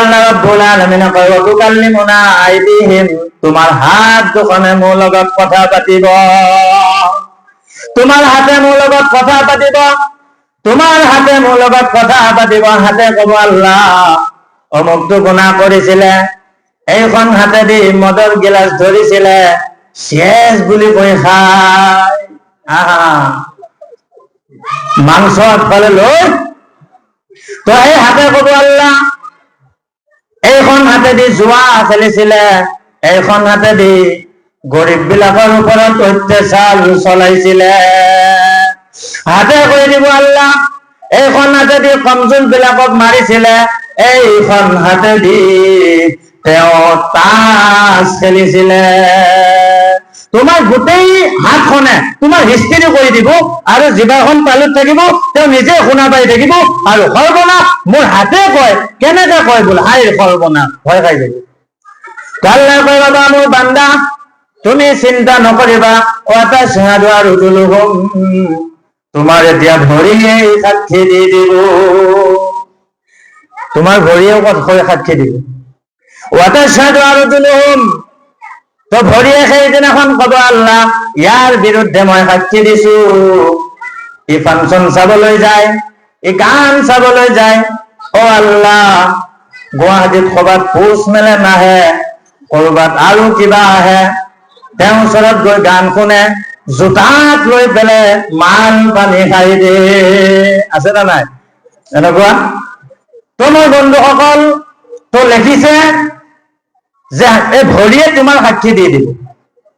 আল্লাহ রাব্বুল আলামিন কয় ওয়া তুকাল্লিমুনা আইদিহিম, তোমার হাত দোকানে মোৰ লগত কথা পাতিব, তোমার হাতে মোৰ লগত কথা পাতিব, তোমার হাতে মোৰ লগত কথা পাতিব। হাতে কব আল্লাহ অমুকটো গুনাহ কৰিছিলে, এইখন হাতে দি মদৰ গিলাচ ধৰিছিলে, শেষ বুলি কৈ খায় মাংস ফালে লৈ, তো এই হাতে কব আল্লাহ এইখন হাতে দি জুৱা খেলিছিলে, এইখন হাতে দি গরিব বিলাকৰ ওপৰত অত্যাচার চলাইছিলে। হাতে কৈ দিব আল্লাহ এইখন হাতে দি কমজোৰ বিলাকক মাৰিছিলে, এইখন হাতে দি তেওঁ তাস খেলিছিলে। তোমার গোটেই হাতখনে তোমার হিষ্ট্রি কৰি দিব আৰু জিভাখন তালুত থাকিব, তেওঁ নিজে শুনা পাই থাকিব আৰু সৰ্বনাশ মোৰ হাতে কয়, কেনেকে কয় বোলে হাই সৰ্বনাশ, ভয় খাই যাব। আল্লাহ কয় বাবা মোৰ বান্দা তুমি চিন্তা নকৰিবা, ওয়াতাশহাদু আরজুলুহুম, তোমার এতিয়া ভৰিয়ে সাক্ষী দি দিব, তোমার ভৰিয়ে সাক্ষী দিব। ওয়াতাশহাদু আরজুলুহুম, তো ভৰিয়ে সেইদিনাখন কব আল্লাহ ইয়াৰ বিৰুদ্ধে মই সাক্ষী দিছো। ই ফাংচন চাবলৈ যায়, ই গান চাবলৈ যায়, ও আল্লাহ গুৱাহাটীত কৰবাত পোচ মেলে নাহে, কৰবাত আৰু কিবা আহে, তেওঁ ওচৰত গৈ গান শুনে, জোতাত লৈ পেলাই মান পানী খাই দে, আছে না নাই এনেকুৱা? তো মোৰ বন্ধুসকল তো লিখিছে যে এই ভৰিয়ে তোমাৰ সাক্ষী দি দিব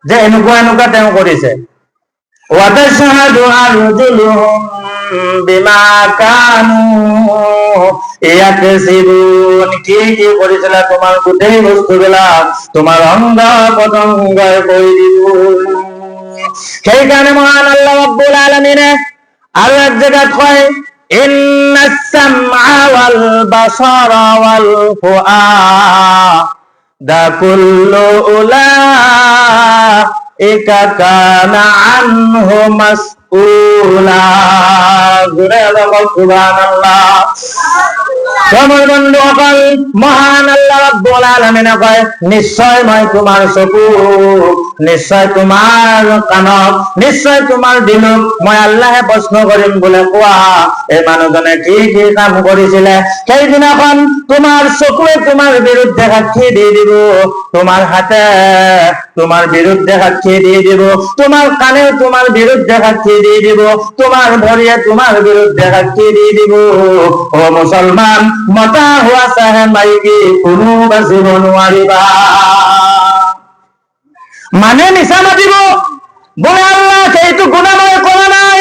যে এনেকুৱা এনেকুৱা তেওঁ কৰিছে। ওয়াতাশহাদু আরজুলুহুম বিমা কানু ইয়াকসিবুন, কি কি কৰিছিল তোমাৰ গোটেই বস্তুবিলাক তোমাৰ অংগ পতংগই কৈ দিব। সেইকাৰণে মহান আল্লাহ রাব্বুল আলামিনে আৰু এক জায়গাত কয় ইন্নাস সামআ ওয়াল বাসারা ওয়াল ফুআদা কুল্লু উলাইকা কানা আনহু মাসউলা। সুবহানাল্লাহ। আমার বন্ধুসকল মহান আল্লাহ রাব্বুল আলামিনে কয় নিশ্চয় মই তোমার চকু, নিশ্চয় তোমার কাণক, নিশ্চয় তোমার দিলক মই আল্লাহে প্ৰশ্ন কৰিম বোলে কোৱা এই মানুহজনে কি কি কাম কৰিছিলে। সেইদিনাখন তোমার চকুৱে তোমাৰ বিৰুদ্ধে সাক্ষী দি দিব, তোমার হাতে তোমার বিরুদ্ধে সাক্ষী দিয়ে দিব, তোমার কানে তোমার বিরুদ্ধে সাক্ষী দিয়ে দিব, তোমার ভৰিয়ে তোমার বিরুদ্ধে সাক্ষী দিয়ে দিব। ও মুসলমান মতা হুৱা চাহে মাইকী কোনো বাচিব নোৱাৰিবা। মানে মিছা মাতিব বোলে আল্লাহ সেইটো গুনাহ মই কৰা নাই,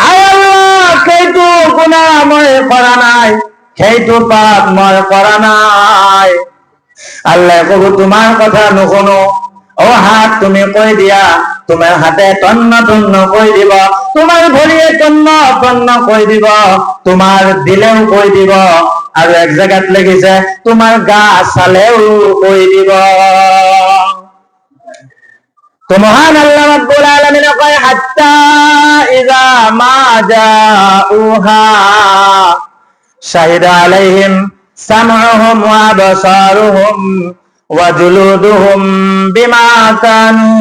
আয় আল্লাহ সেইটো গুনাহ মই কৰা নাই, সেইটো পাপ মই কৰা নাই। আল্লাহ কব তোমার কথা নুশুনো, ও হাত তুমি কৈ দিয়া, তোমার হাতে তন্ন তন্ন কৈ দিব, তোমার ভৰিয়ে তন্ন তন্ন কৈ দিব, তোমার দিলেও কৈ দিব, আৰু এক জায়গাত লিখিছে তোমার গা চালেও কৈ দিব। তো মহান আল্লাহ রাব্বুল আলামিন কয় হাত্তা ইযা মা জাউহা শাহিদা আলাইহিম সামউহুম ওয়া আবসারুহুম ওয়া জুলুদুহুম বিমা কানু